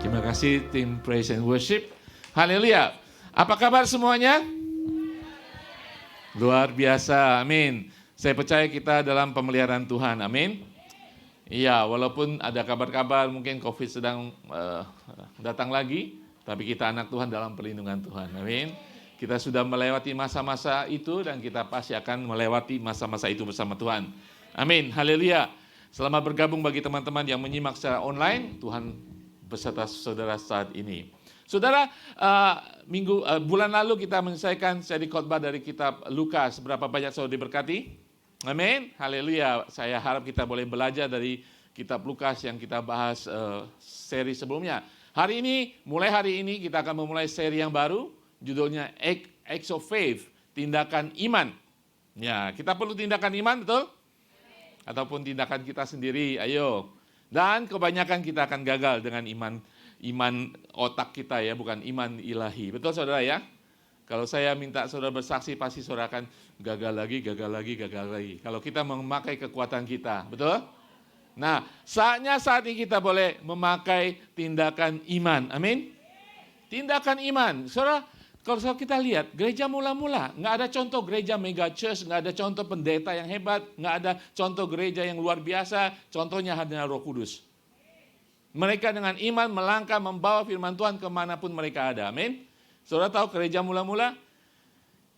Terima kasih tim Praise and Worship. Haleluya. Apa kabar semuanya? Luar biasa, amin. Saya percaya kita dalam pemeliharaan Tuhan, amin. Iya, walaupun ada kabar-kabar mungkin COVID sedang datang lagi, tapi kita anak Tuhan dalam perlindungan Tuhan, amin. Kita sudah melewati masa-masa itu dan kita pasti akan melewati masa-masa itu bersama Tuhan. Amin, haleluya. Selamat bergabung bagi teman-teman yang menyimak secara online, Tuhan beserta saudara saat ini. Saudara, bulan lalu kita menyelesaikan seri khotbah dari kitab Lukas. Berapa banyak saudara diberkati? Amin, haleluya. Saya harap kita boleh belajar dari kitab Lukas yang kita bahas seri sebelumnya. Mulai hari ini kita akan memulai seri yang baru, judulnya Acts of Faith, tindakan iman. Ya, kita perlu tindakan iman, betul? Ataupun tindakan kita sendiri, ayo. Dan kebanyakan kita akan gagal dengan iman otak kita ya, bukan iman ilahi. Betul saudara ya? Kalau saya minta saudara bersaksi, pasti saudara akan gagal lagi. Kalau kita memakai kekuatan kita, betul? Nah, saat ini kita boleh memakai tindakan iman, amin? Tindakan iman, saudara. Kalau kita lihat, gereja mula-mula, nggak ada contoh gereja mega church, nggak ada contoh pendeta yang hebat, nggak ada contoh gereja yang luar biasa, contohnya hanya Roh Kudus. Mereka dengan iman melangkah membawa firman Tuhan kemanapun mereka ada, amin. Saudara tahu gereja mula-mula?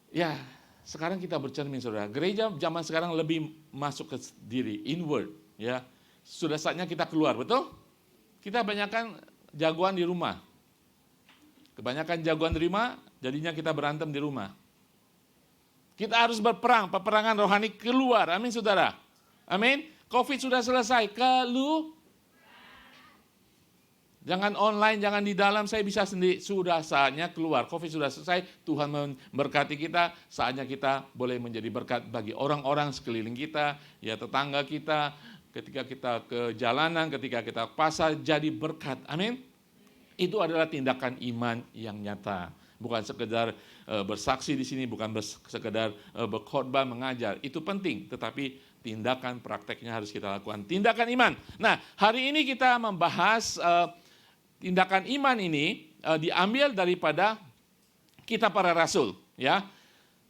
Ya, sekarang kita bercermin saudara, gereja zaman sekarang lebih masuk ke diri, inward. Ya, sudah saatnya kita keluar, betul? Kita banyakkan jagoan di rumah. Kebanyakan jagoan di rumah, jadinya kita berantem di rumah. Kita harus berperang, peperangan rohani keluar. Amin saudara. Amin. COVID sudah selesai, jangan online, jangan di dalam, saya bisa sendiri. Sudah saatnya keluar. COVID sudah selesai, Tuhan memberkati kita. Saatnya kita boleh menjadi berkat bagi orang-orang sekeliling kita, ya tetangga kita. Ketika kita ke jalanan, ketika kita ke pasar, jadi berkat. Amin. Itu adalah tindakan iman yang nyata. Bukan sekedar bersaksi di sini, bukan sekedar berkhotbah mengajar. Itu penting, tetapi tindakan prakteknya harus kita lakukan. Tindakan iman. Nah, hari ini kita membahas tindakan iman ini diambil daripada Kitab Para Rasul. Ya,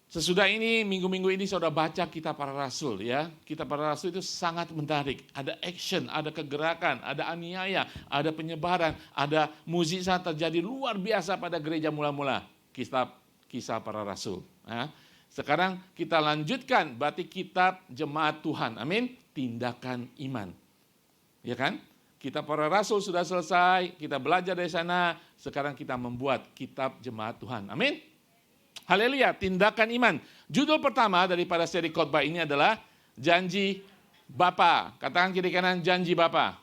sesudah ini, minggu-minggu ini saudara baca Kitab Para Rasul ya. Kitab Para Rasul itu sangat menarik. Ada action, ada kegerakan, ada aniaya, ada penyebaran, ada mukjizat terjadi luar biasa pada gereja mula-mula. Kitab Kisah Para Rasul. Ya. Sekarang kita lanjutkan berarti Kitab Jemaat Tuhan. Amin. Tindakan iman. Ya kan? Kitab Para Rasul sudah selesai, kita belajar dari sana. Sekarang kita membuat Kitab Jemaat Tuhan. Amin. Haleluya, tindakan iman. Judul pertama daripada seri khotbah ini adalah Janji Bapa. Katakan kiri kanan, janji Bapa.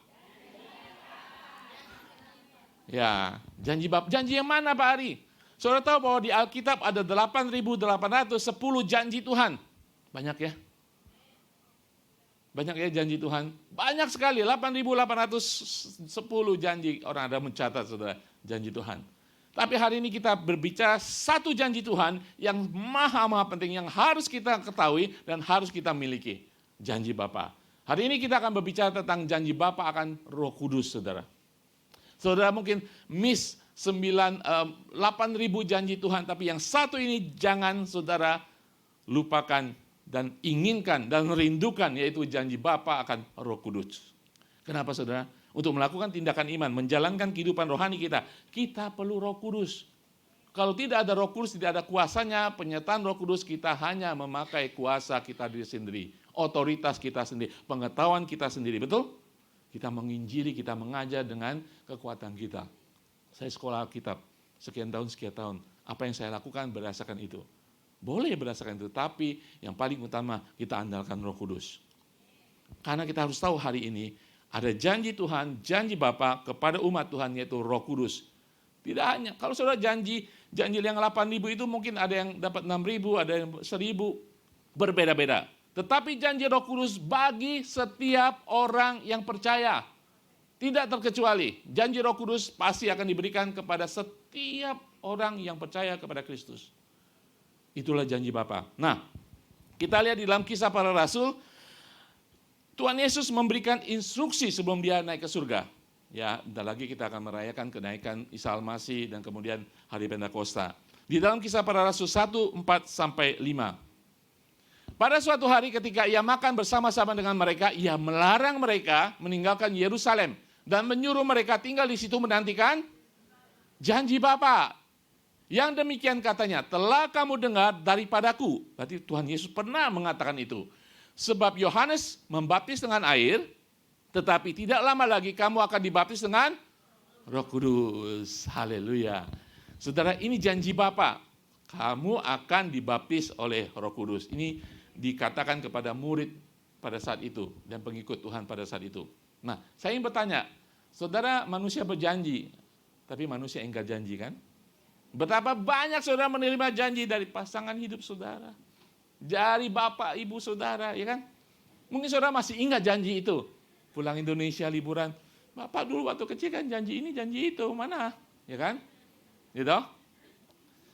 Ya, janji Bapa. Janji yang mana Pak Ari? Saudara tahu bahwa di Alkitab ada 8.810 janji Tuhan. Banyak ya? Banyak ya janji Tuhan? Banyak sekali, 8.810 janji. Orang ada mencatat saudara, janji Tuhan. Tapi hari ini kita berbicara satu janji Tuhan yang maha penting, yang harus kita ketahui dan harus kita miliki. Janji Bapa. Hari ini kita akan berbicara tentang janji Bapa akan Roh Kudus, saudara. Saudara mungkin miss 8.000 janji Tuhan, tapi yang satu ini jangan saudara lupakan dan inginkan dan rindukan, yaitu janji Bapa akan Roh Kudus. Kenapa saudara? Untuk melakukan tindakan iman, menjalankan kehidupan rohani kita perlu Roh Kudus. Kalau tidak ada Roh Kudus, tidak ada kuasanya, penyertaan Roh Kudus, kita hanya memakai kuasa kita diri sendiri, otoritas kita sendiri, pengetahuan kita sendiri, betul? Kita menginjili, kita mengajar dengan kekuatan kita. Saya sekolah Alkitab, sekian tahun, apa yang saya lakukan berdasarkan itu. Boleh berdasarkan itu, tapi yang paling utama kita andalkan Roh Kudus. Karena kita harus tahu hari ini, ada janji Tuhan, janji Bapa kepada umat Tuhan yaitu Roh Kudus. Tidak hanya, kalau saudara janji yang 8.000 itu mungkin ada yang dapat 6.000, ada yang 1.000, berbeda-beda. Tetapi janji Roh Kudus bagi setiap orang yang percaya. Tidak terkecuali, janji Roh Kudus pasti akan diberikan kepada setiap orang yang percaya kepada Kristus. Itulah janji Bapa. Nah, kita lihat di dalam Kisah Para Rasul, Tuhan Yesus memberikan instruksi sebelum dia naik ke surga. Ya, bentar lagi kita akan merayakan kenaikan Isa Al-Masih dan kemudian hari Pentakosta. Di dalam Kisah Para Rasul 1:4-5. Pada suatu hari ketika ia makan bersama-sama dengan mereka, ia melarang mereka meninggalkan Yerusalem dan menyuruh mereka tinggal di situ menantikan janji Bapa. Yang demikian katanya, telah kamu dengar daripadaku. Berarti Tuhan Yesus pernah mengatakan itu. Sebab Yohanes membaptis dengan air, tetapi tidak lama lagi kamu akan dibaptis dengan Roh Kudus. Haleluya. Saudara, ini janji Bapa. Kamu akan dibaptis oleh Roh Kudus. Ini dikatakan kepada murid pada saat itu dan pengikut Tuhan pada saat itu. Nah, saya ingin bertanya, saudara manusia berjanji, tapi manusia ingkar janji kan? Betapa banyak saudara menerima janji dari pasangan hidup saudara, dari bapak ibu saudara, ya kan? Mungkin saudara masih ingat janji itu. Pulang Indonesia liburan, bapak dulu waktu kecil kan janji ini, janji itu, mana? Ya kan? Gitu?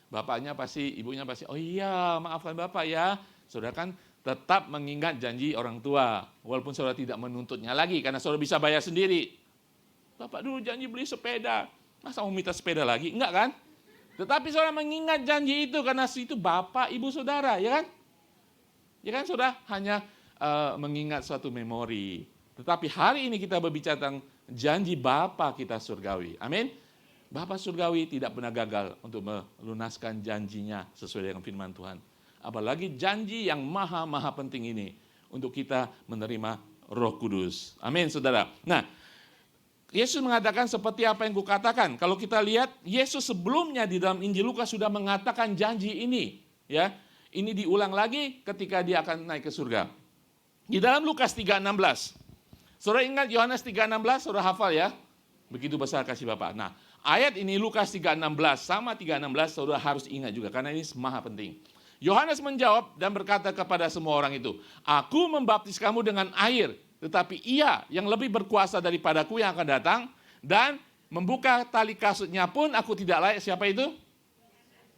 Bapaknya pasti, ibunya pasti, oh iya maafkan bapak ya. Saudara kan tetap mengingat janji orang tua, walaupun saudara tidak menuntutnya lagi, karena saudara bisa bayar sendiri. Bapak dulu janji beli sepeda, masa mau minta sepeda lagi? Enggak kan? Tetapi saudara mengingat janji itu, karena itu bapak ibu saudara, ya kan? Ya kan saudara hanya mengingat suatu memori. Tetapi hari ini kita berbicara tentang janji Bapa kita surgawi. Amin. Bapa surgawi tidak pernah gagal untuk melunaskan janjinya sesuai dengan firman Tuhan. Apalagi janji yang maha penting ini untuk kita menerima Roh Kudus. Amin, saudara. Nah, Yesus mengatakan seperti apa yang kukatakan. Kalau kita lihat, Yesus sebelumnya di dalam Injil Lukas sudah mengatakan janji ini. Ya, ini diulang lagi ketika dia akan naik ke surga. Di dalam Lukas 3:16. Saudara ingat Yohanes 3:16, saudara hafal ya? Begitu besar kasih Bapa. Nah, ayat ini Lukas 3:16 sama 3:16 saudara harus ingat juga karena ini maha penting. Yohanes menjawab dan berkata kepada semua orang itu, aku membaptis kamu dengan air, tetapi ia yang lebih berkuasa daripadaku yang akan datang, dan membuka tali kasutnya pun aku tidak layak. Siapa itu?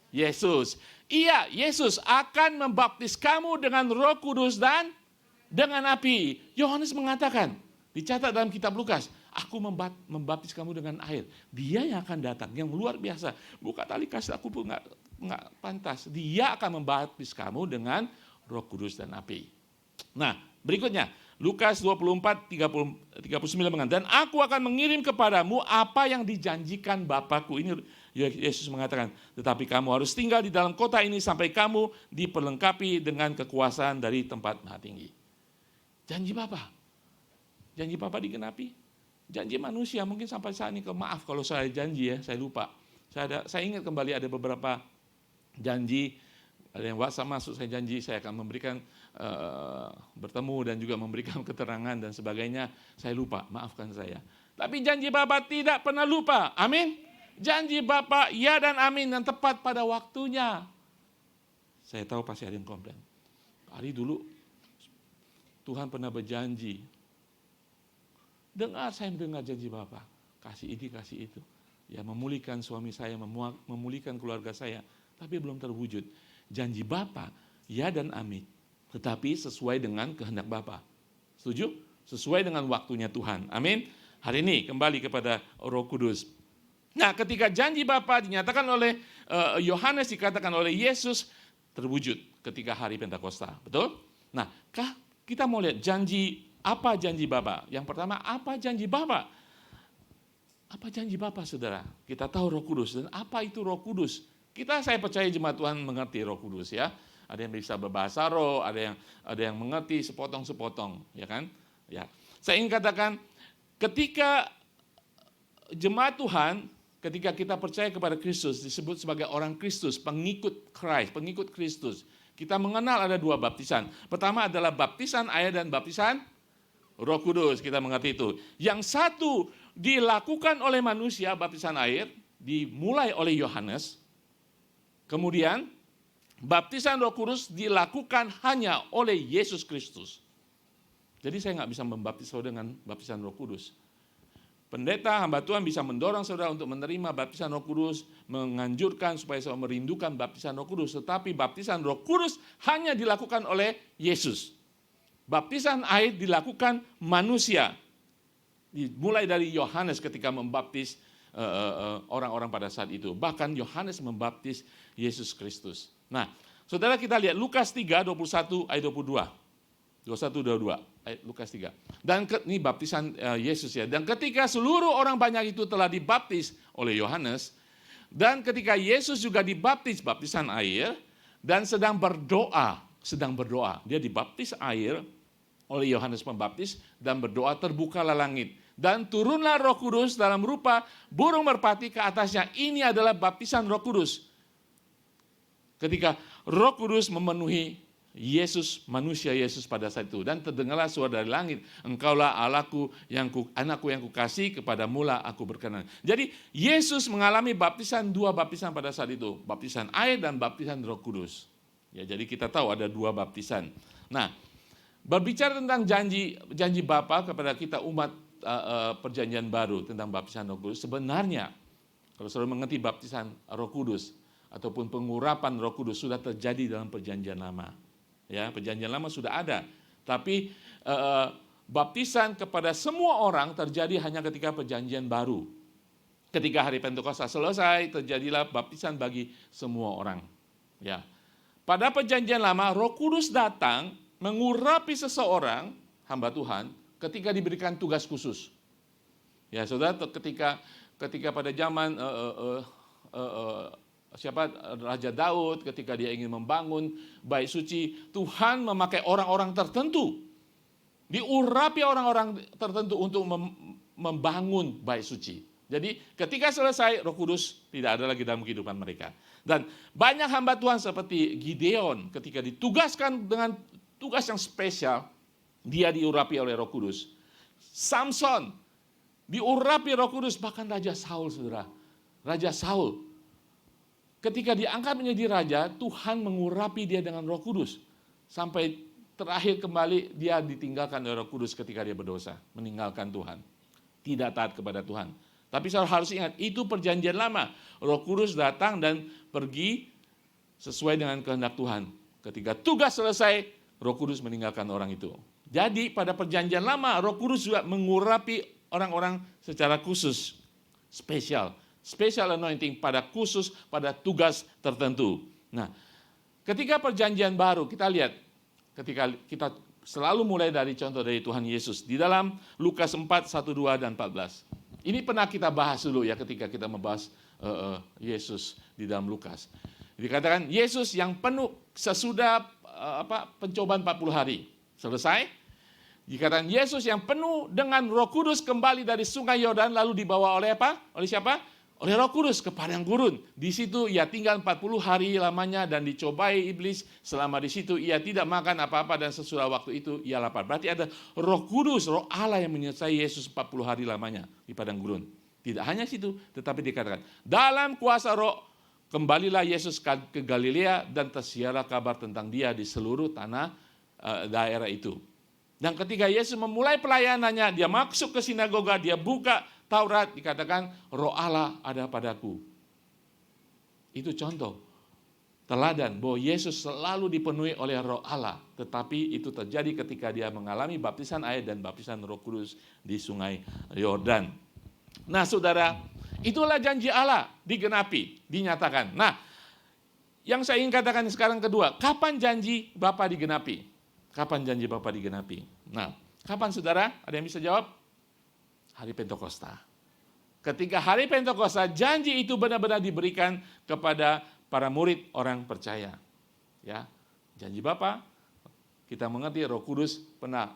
Yesus. Iya, Yesus akan membaptis kamu dengan Roh Kudus dan dengan api. Yohanes mengatakan, dicatat dalam kitab Lukas, aku membaptis kamu dengan air. Dia yang akan datang, yang luar biasa. Buka tali kasut aku pun nggak pantas. Dia akan membaptis kamu dengan Roh Kudus dan api. Nah, berikutnya Lukas 24:39 mengatakan, dan aku akan mengirim kepadamu apa yang dijanjikan Bapakku. Ini Yesus mengatakan, tetapi kamu harus tinggal di dalam kota ini sampai kamu diperlengkapi dengan kekuasaan dari tempat Maha Tinggi. Janji Bapa. Janji Bapa digenapi. Janji manusia mungkin sampai saat ini, maaf kalau saya janji ya, saya lupa. Saya ingat kembali ada beberapa janji, ada yang WhatsApp masuk, saya janji saya akan memberikan bertemu dan juga memberikan keterangan dan sebagainya. Saya lupa, maafkan saya. Tapi janji Bapa tidak pernah lupa, amin. Janji Bapa ya dan amin dan tepat pada waktunya. Saya tahu pasti ada yang komplain. Hari dulu Tuhan pernah berjanji. Saya mendengar janji Bapa, kasih ini, kasih itu. Ya, memulihkan suami saya, memulihkan keluarga saya, tapi belum terwujud. Janji Bapa, ya dan amin. Tetapi sesuai dengan kehendak Bapa. Setuju? Sesuai dengan waktunya Tuhan. Amin. Hari ini kembali kepada Roh Kudus. Nah, ketika janji Bapa dinyatakan oleh Yohanes, dikatakan oleh Yesus, terwujud ketika hari Pentakosta. Betul? Nah, kita mau lihat apa janji Bapa? Yang pertama, apa janji Bapa? Apa janji Bapa, saudara? Kita tahu Roh Kudus. Dan apa itu Roh Kudus? Saya percaya jemaat Tuhan mengerti Roh Kudus ya. Ada yang bisa berbahasa roh, ada yang mengerti sepotong-sepotong, ya kan? Ya. Saya ingin katakan, ketika jemaat Tuhan, ketika kita percaya kepada Kristus, disebut sebagai orang Kristus, pengikut Christ, pengikut Kristus. Kita mengenal ada dua baptisan. Pertama adalah baptisan air dan baptisan Roh Kudus, kita mengerti itu. Yang satu dilakukan oleh manusia, baptisan air, dimulai oleh Yohanes. Kemudian, baptisan Roh Kudus dilakukan hanya oleh Yesus Kristus. Jadi saya nggak bisa membaptis saudara dengan baptisan Roh Kudus. Pendeta, hamba Tuhan bisa mendorong saudara untuk menerima baptisan Roh Kudus, menganjurkan supaya saudara merindukan baptisan Roh Kudus. Tetapi baptisan Roh Kudus hanya dilakukan oleh Yesus. Baptisan air dilakukan manusia. Mulai dari Yohanes ketika membaptis orang-orang pada saat itu. Bahkan Yohanes membaptis Yesus Kristus. Nah, saudara kita lihat Lukas 3, 21 ayat 22. 22 ayat Lukas 3. Dan ini baptisan Yesus ya. Dan ketika seluruh orang banyak itu telah dibaptis oleh Yohanes, dan ketika Yesus juga dibaptis baptisan air, dan sedang berdoa. Dia dibaptis air oleh Yohanes Pembaptis dan berdoa, terbukalah langit. Dan turunlah Roh Kudus dalam rupa burung merpati ke atasnya. Ini adalah baptisan Roh Kudus. Ketika Roh Kudus memenuhi Yesus, manusia Yesus pada saat itu. Dan terdengarlah suara dari langit, engkaulah anakku yang kukasihi, kepada mula aku berkenan. Jadi Yesus mengalami dua baptisan pada saat itu. Baptisan air dan baptisan Roh Kudus. Ya, jadi kita tahu ada dua baptisan. Nah, berbicara tentang janji Bapa kepada kita umat perjanjian baru tentang baptisan Roh Kudus, sebenarnya kalau saudara mengerti baptisan Roh Kudus ataupun pengurapan Roh Kudus sudah terjadi dalam perjanjian lama. Ya, perjanjian lama sudah ada, tapi baptisan kepada semua orang terjadi hanya ketika perjanjian baru. Ketika hari Pentakosta selesai, terjadilah baptisan bagi semua orang. Ya. Pada perjanjian lama, Roh Kudus datang mengurapi seseorang, hamba Tuhan, ketika diberikan tugas khusus. Ya, saudara, ketika pada zaman Raja Daud, ketika dia ingin membangun bait suci, Tuhan memakai orang-orang tertentu, diurapi orang-orang tertentu untuk membangun bait suci. Jadi ketika selesai, Roh Kudus tidak ada lagi dalam kehidupan mereka. Dan banyak hamba Tuhan seperti Gideon, ketika ditugaskan dengan tugas yang spesial, dia diurapi oleh Roh Kudus. Samson diurapi Roh Kudus, bahkan Raja Saul, saudara. Raja Saul, ketika diangkat menjadi raja, Tuhan mengurapi dia dengan Roh Kudus. Sampai terakhir kembali dia ditinggalkan oleh Roh Kudus ketika dia berdosa, meninggalkan Tuhan. Tidak taat kepada Tuhan. Tapi saudara harus ingat, itu perjanjian lama. Roh Kudus datang dan pergi sesuai dengan kehendak Tuhan. Ketika tugas selesai, Roh Kudus meninggalkan orang itu. Jadi pada perjanjian lama, Roh Kudus juga mengurapi orang-orang secara khusus. Special anointing pada tugas tertentu. Nah, ketika perjanjian baru, kita lihat, ketika kita selalu mulai dari contoh dari Tuhan Yesus. Di dalam Lukas 4, 1, 2, dan 14. Ini pernah kita bahas dulu ya ketika kita membahas Yesus di dalam Lukas. Dikatakan Yesus yang penuh sesudah pencobaan 40 hari. Selesai. Dikatakan Yesus yang penuh dengan Roh Kudus kembali dari sungai Yordan lalu dibawa oleh apa? Oleh siapa? Oleh Roh Kudus ke padang gurun. Di situ ia tinggal 40 hari lamanya dan dicobai iblis. Selama di situ ia tidak makan apa-apa dan sesudah waktu itu ia lapar. Berarti ada Roh Kudus, Roh Allah yang menyertai Yesus 40 hari lamanya di padang gurun. Tidak hanya situ, tetapi dikatakan dalam kuasa Roh kembalilah Yesus ke Galilea dan tersiarlah kabar tentang dia di seluruh tanah daerah itu. Dan ketika Yesus memulai pelayanannya, dia masuk ke sinagoga, dia buka Taurat, dikatakan Roh Allah ada padaku. Itu contoh teladan bahwa Yesus selalu dipenuhi oleh Roh Allah. Tetapi itu terjadi ketika dia mengalami baptisan air dan baptisan Roh Kudus di sungai Yordan. Nah saudara, itulah janji Allah digenapi, dinyatakan. Nah, yang saya ingin katakan sekarang kedua, kapan janji Bapa digenapi? Kapan janji Bapa digenapi? Nah, kapan saudara? Ada yang bisa jawab? Hari Pentakosta. Ketika hari Pentakosta, janji itu benar-benar diberikan kepada para murid orang percaya. Ya, janji Bapa, kita mengerti Roh Kudus pernah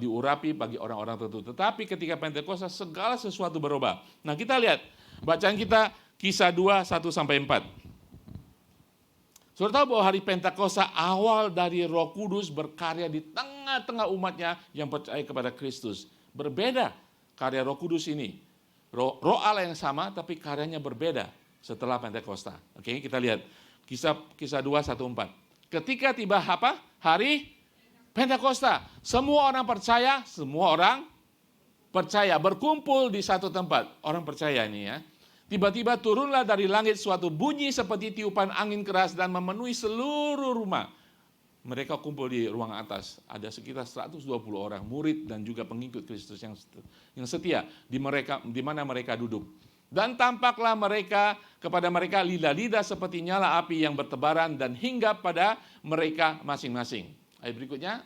diurapi bagi orang-orang tertentu. Tetapi ketika Pentakosta, segala sesuatu berubah. Nah, kita lihat bacaan kita Kisah 2, 1-4. Saudara tahu bahwa hari Pentakosta awal dari Roh Kudus berkarya di tengah-tengah umatnya yang percaya kepada Kristus. Berbeda karya Roh Kudus ini. Roh Allah yang sama tapi karyanya berbeda setelah Pentakosta. Oke, kita lihat Kisah 2, 1-4. Ketika tiba apa? Hari Pentakosta. Semua orang percaya berkumpul di satu tempat. Orang percaya ini ya. Tiba-tiba turunlah dari langit suatu bunyi seperti tiupan angin keras dan memenuhi seluruh rumah. mereka kumpul di ruang atas. Ada sekitar 120 orang murid dan juga pengikut Kristus yang setia di mana mereka duduk. Dan tampaklah kepada mereka lidah-lidah seperti nyala api yang bertebaran dan hinggap pada mereka masing-masing. Ayat berikutnya,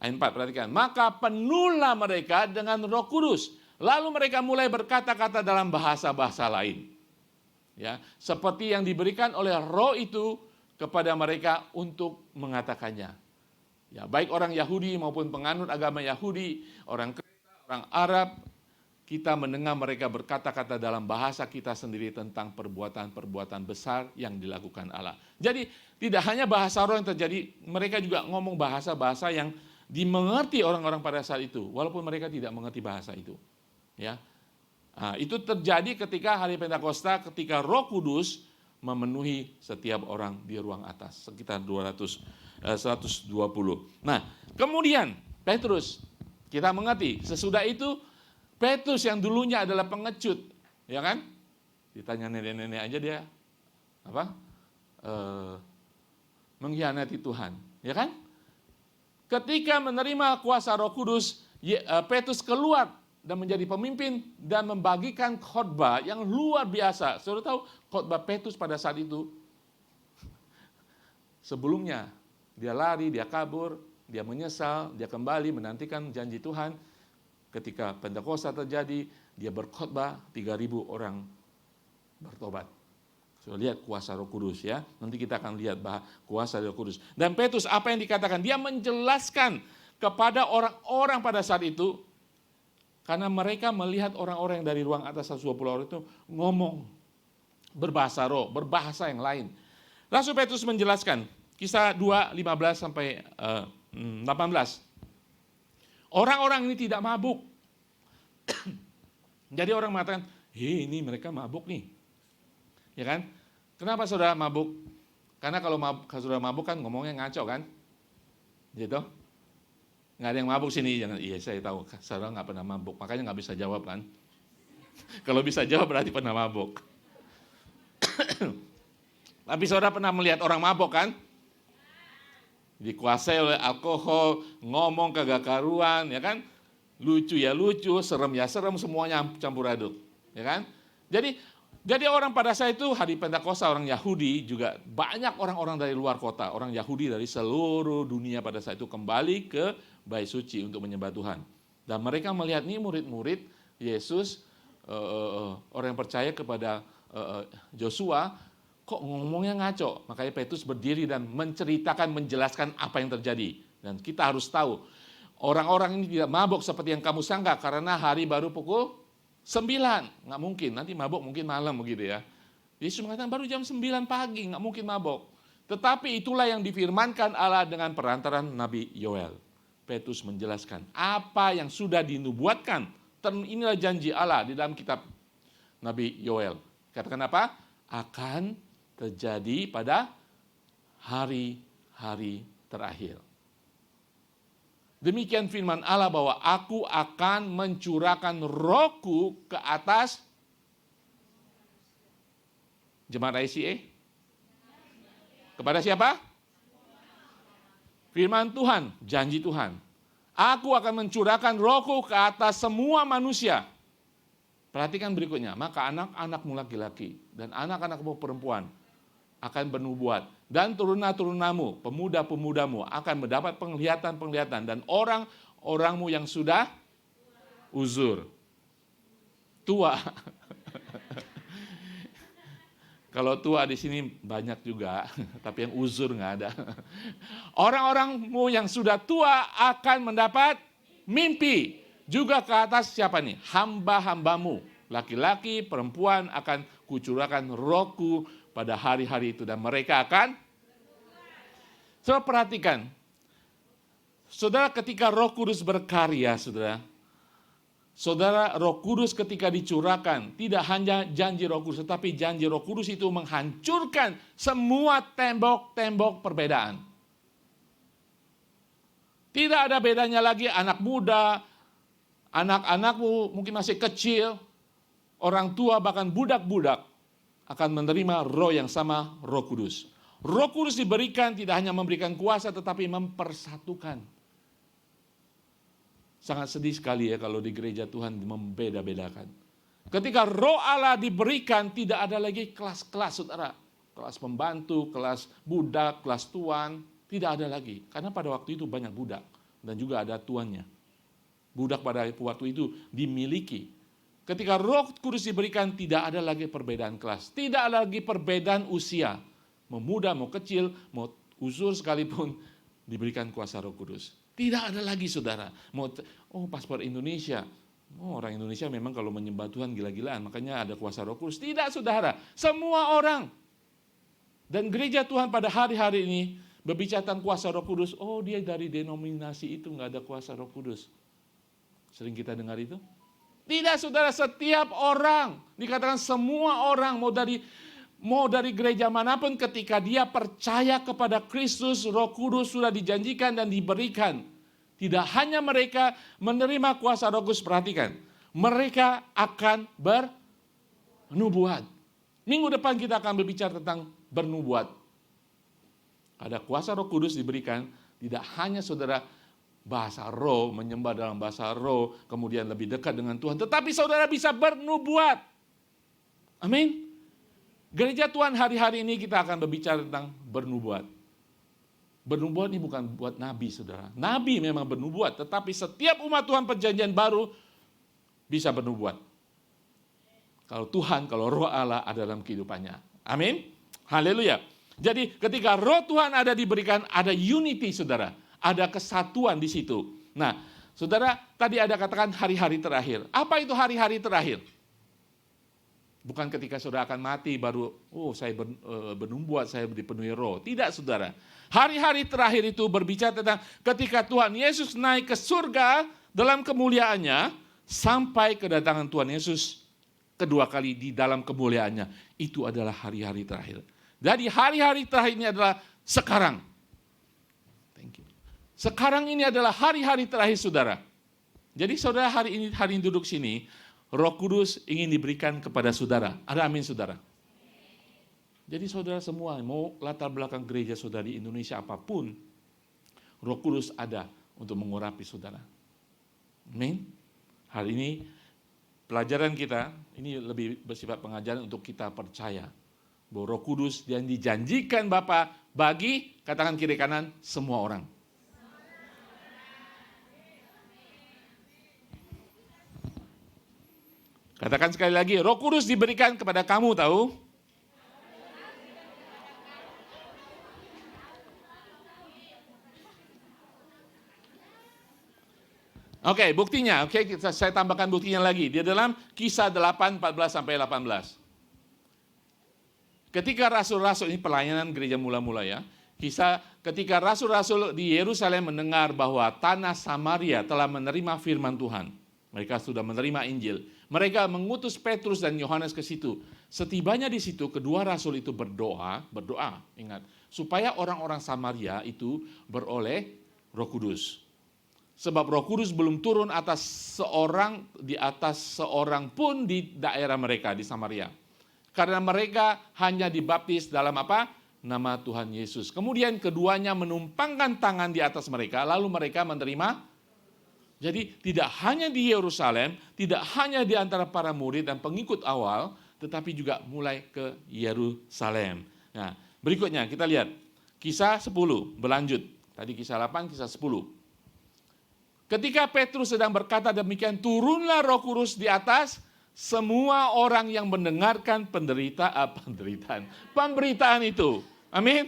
ayat 4, perhatikan. Maka penuhlah mereka dengan Roh Kudus. Lalu mereka mulai berkata-kata dalam bahasa-bahasa lain. Ya, seperti yang diberikan oleh Roh itu kepada mereka untuk mengatakannya. Ya, baik orang Yahudi maupun penganut agama Yahudi, orang Kreta, orang Arab, kita mendengar mereka berkata-kata dalam bahasa kita sendiri tentang perbuatan-perbuatan besar yang dilakukan Allah. Jadi tidak hanya bahasa roh yang terjadi, mereka juga ngomong bahasa-bahasa yang dimengerti orang-orang pada saat itu, walaupun mereka tidak mengerti bahasa itu. Ya, nah, itu terjadi ketika hari Pentakosta, ketika Roh Kudus memenuhi setiap orang di ruang atas, sekitar 120. Nah, kemudian Petrus, kita mengerti, sesudah itu Petrus yang dulunya adalah pengecut, ya kan? Ditanya nenek-nenek aja dia mengkhianati Tuhan, ya kan? Ketika menerima kuasa Roh Kudus, Petrus keluar dan menjadi pemimpin dan membagikan khotbah yang luar biasa. Saudara tahu khotbah Petrus pada saat itu, sebelumnya dia lari, dia kabur, dia menyesal, dia kembali menantikan janji Tuhan. Ketika Pentakosta terjadi, dia berkhotbah, 3.000 orang bertobat. So, lihat kuasa Roh Kudus ya. Nanti kita akan lihat kuasa Roh Kudus. Dan Petrus apa yang dikatakan? Dia menjelaskan kepada orang-orang pada saat itu, karena mereka melihat orang-orang yang dari ruang atas 120 orang itu ngomong berbahasa roh, berbahasa yang lain. Langsung Petrus menjelaskan, Kisah 2, 15 sampai 18. Orang-orang ini tidak mabuk. Jadi orang mengatakan, ini mereka mabuk nih. Ya kan? Kenapa saudara mabuk? Karena kalau saudara mabuk kan ngomongnya ngaco kan? Gitu. Nggak ada yang mabuk sini. Jangan, iya saya tahu, saudara nggak pernah mabuk. Makanya nggak bisa jawab kan? Kalau bisa jawab berarti pernah mabuk. Tapi saudara pernah melihat orang mabuk kan? Dikuasai oleh alkohol, ngomong kagak karuan, ya kan? Lucu ya lucu, serem ya serem, semuanya campur aduk, ya kan? Jadi orang pada saat itu hari Pentakosta, orang Yahudi juga banyak orang-orang dari luar kota, orang Yahudi dari seluruh dunia pada saat itu kembali ke Bait Suci untuk menyembah Tuhan. Dan mereka melihat nih murid-murid Yesus, orang yang percaya kepada Yosua, kok ngomongnya ngaco. Makanya Petrus berdiri dan menjelaskan apa yang terjadi. Dan kita harus tahu, orang-orang ini tidak mabuk seperti yang kamu sangka, karena hari baru pukul 9. Nggak mungkin, nanti mabuk mungkin malam begitu ya. Yesus mengatakan baru jam 9 pagi, nggak mungkin mabuk. Tetapi itulah yang difirmankan Allah dengan perantaran Nabi Yoel. Petrus menjelaskan apa yang sudah dinubuatkan. Inilah janji Allah di dalam kitab Nabi Yoel. Katakan apa? Akan terjadi pada hari-hari terakhir. Demikian firman Allah bahwa aku akan mencurahkan rohku ke atas jemaat ICA. Kepada siapa? Firman Tuhan, janji Tuhan. Aku akan mencurahkan rohku ke atas semua manusia. Perhatikan berikutnya, maka anak-anakmu laki-laki dan anak-anakmu perempuan akan bernubuat, dan turunan-turunanmu, pemuda-pemudamu akan mendapat penglihatan-penglihatan, dan orang-orangmu yang sudah uzur, tua. Kalau tua di sini banyak juga, tapi yang uzur nggak ada. Orang-orangmu yang sudah tua akan mendapat mimpi. Juga ke atas siapa nih? Hamba-hambamu, laki-laki, perempuan akan kucurahkan rohku pada hari-hari itu, dan mereka akan. Saudara perhatikan, saudara ketika Roh Kudus berkarya, saudara Roh Kudus ketika dicurahkan, tidak hanya janji Roh Kudus, tetapi janji Roh Kudus itu menghancurkan semua tembok-tembok perbedaan. Tidak ada bedanya lagi anak muda, anak-anakmu mungkin masih kecil, orang tua bahkan budak-budak akan menerima roh yang sama, Roh Kudus. Roh Kudus diberikan tidak hanya memberikan kuasa tetapi mempersatukan. Sangat sedih sekali ya kalau di gereja Tuhan membeda-bedakan. Ketika Roh Allah diberikan tidak ada lagi kelas-kelas saudara. Kelas pembantu, kelas budak, kelas tuan, tidak ada lagi. Karena pada waktu itu banyak budak dan juga ada tuannya. Budak pada waktu itu dimiliki. Ketika Roh Kudus diberikan tidak ada lagi perbedaan kelas. Tidak ada lagi perbedaan usia. Mau muda, mau kecil, mau usur sekalipun diberikan kuasa Roh Kudus. Tidak ada lagi saudara. Paspor Indonesia. Orang Indonesia memang kalau menyembah Tuhan gila-gilaan. Makanya ada kuasa Roh Kudus. Tidak saudara. Semua orang. Dan gereja Tuhan pada hari-hari ini berbicara tentang kuasa Roh Kudus. Dia dari denominasi itu nggak ada kuasa Roh Kudus. Sering kita dengar itu? Tidak saudara, setiap orang. Dikatakan semua orang mau dari gereja manapun ketika dia percaya kepada Kristus, Roh Kudus sudah dijanjikan dan diberikan. Tidak hanya mereka menerima kuasa Roh Kudus, perhatikan. Mereka akan bernubuat. Minggu depan kita akan berbicara tentang bernubuat. Ada kuasa Roh Kudus diberikan, tidak hanya saudara bahasa roh, menyembah dalam bahasa roh, kemudian lebih dekat dengan Tuhan, tetapi saudara bisa bernubuat. Amin. Gereja Tuhan hari-hari ini kita akan berbicara tentang bernubuat. Bernubuat ini bukan buat nabi saudara. Nabi memang bernubuat, tetapi setiap umat Tuhan perjanjian baru bisa bernubuat. Kalau Roh Allah ada dalam kehidupannya. Amin. Haleluya. Jadi ketika Roh Tuhan ada diberikan, ada unity saudara. Ada kesatuan di situ. Nah, saudara tadi ada katakan hari-hari terakhir. Apa itu hari-hari terakhir? Bukan ketika saudara akan mati baru, saya bernubuat, saya dipenuhi roh. Tidak saudara. Hari-hari terakhir itu berbicara tentang ketika Tuhan Yesus naik ke surga dalam kemuliaannya, sampai kedatangan Tuhan Yesus kedua kali di dalam kemuliaannya. Itu adalah hari-hari terakhir. Jadi hari-hari terakhir ini adalah sekarang. Thank you. Sekarang ini adalah hari-hari terakhir saudara. Jadi saudara hari ini duduk sini, Roh Kudus ingin diberikan kepada saudara. Ada amin saudara? Jadi saudara semua, mau latar belakang gereja saudara di Indonesia apapun, Roh Kudus ada untuk mengurapi saudara. Amin. Hari ini pelajaran kita, ini lebih bersifat pengajaran untuk kita percaya bahwa Roh Kudus yang dijanjikan Bapa bagi, katakan kiri kanan, semua orang. Katakan sekali lagi, Roh Kudus diberikan kepada kamu, tahu? Oke, buktinya. Saya tambahkan buktinya lagi. Di dalam Kisah 8, 14 sampai 18. Ketika rasul-rasul, ini pelayanan gereja mula-mula ya. Ketika rasul-rasul di Yerusalem mendengar bahwa tanah Samaria telah menerima firman Tuhan. Mereka sudah menerima Injil. Mereka mengutus Petrus dan Yohanes ke situ. Setibanya di situ, kedua rasul itu berdoa, ingat, supaya orang-orang Samaria itu beroleh Roh Kudus. Sebab Roh Kudus belum turun di atas seorang pun di daerah mereka di Samaria. Karena mereka hanya dibaptis dalam apa? Nama Tuhan Yesus. Kemudian keduanya menumpangkan tangan di atas mereka, lalu mereka menerima. Jadi tidak hanya di Yerusalem, tidak hanya di antara para murid dan pengikut awal, tetapi juga mulai ke Yerusalem. Nah, berikutnya kita lihat Kisah 10 berlanjut. Tadi Kisah 8, Kisah 10. Ketika Petrus sedang berkata demikian, turunlah Roh Kudus di atas semua orang yang mendengarkan pemberitaan itu. Amin.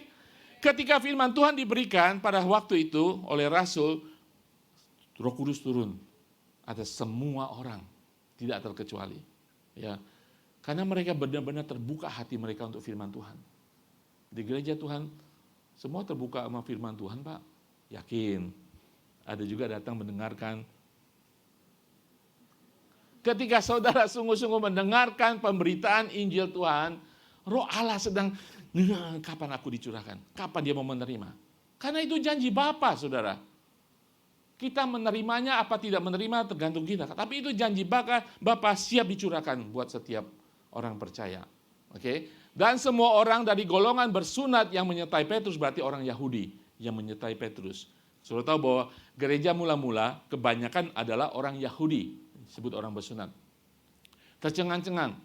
Ketika firman Tuhan diberikan pada waktu itu oleh Rasul, Roh Kudus turun atas semua orang, tidak terkecuali. Ya, karena mereka benar-benar terbuka hati mereka untuk firman Tuhan. Di gereja Tuhan, semua terbuka sama firman Tuhan, Pak. Yakin. Ada juga datang mendengarkan. Ketika saudara sungguh-sungguh mendengarkan pemberitaan Injil Tuhan, Roh Allah sedang, kapan aku dicurahkan? Kapan dia mau menerima? Karena itu janji Bapa, saudara. Kita menerimanya apa tidak menerima tergantung kita. Tapi itu janji Bapa siap dicurahkan buat setiap orang percaya. Oke. Dan semua orang dari golongan bersunat yang menyertai Petrus, berarti orang Yahudi yang menyertai Petrus. Saudara tahu bahwa gereja mula-mula kebanyakan adalah orang Yahudi, disebut orang bersunat. Tercengang-cengang.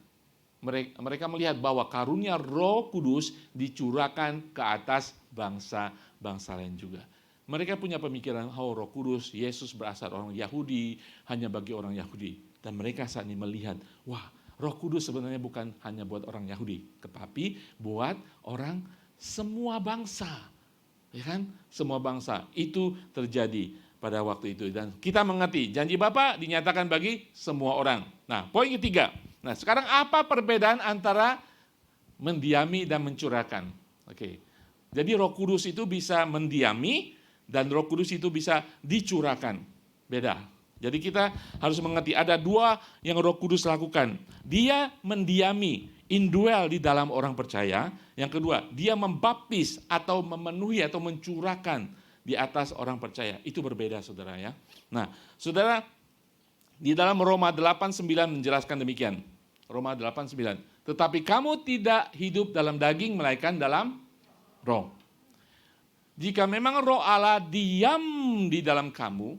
Mereka melihat bahwa karunia Roh Kudus dicurahkan ke atas bangsa-bangsa lain juga. Mereka punya pemikiran, Roh Kudus, Yesus berasal orang Yahudi, hanya bagi orang Yahudi. Dan mereka saat ini melihat, Roh Kudus sebenarnya bukan hanya buat orang Yahudi, tetapi buat orang semua bangsa. Ya kan? Semua bangsa. Itu terjadi pada waktu itu. Dan kita mengerti, janji Bapa dinyatakan bagi semua orang. Nah, poin ketiga. Nah, sekarang apa perbedaan antara mendiami dan mencurahkan? Oke. Jadi Roh Kudus itu bisa mendiami dan Roh Kudus itu bisa dicurahkan. Beda. Jadi kita harus mengerti ada dua yang Roh Kudus lakukan. Dia mendiami, indwell di dalam orang percaya. Yang kedua, dia membaptis atau memenuhi atau mencurahkan di atas orang percaya. Itu berbeda, saudara ya. Nah, saudara, di dalam Roma 8:9 menjelaskan demikian. Roma 8:9. Tetapi kamu tidak hidup dalam daging, melainkan dalam roh. Jika memang roh Allah diam di dalam kamu,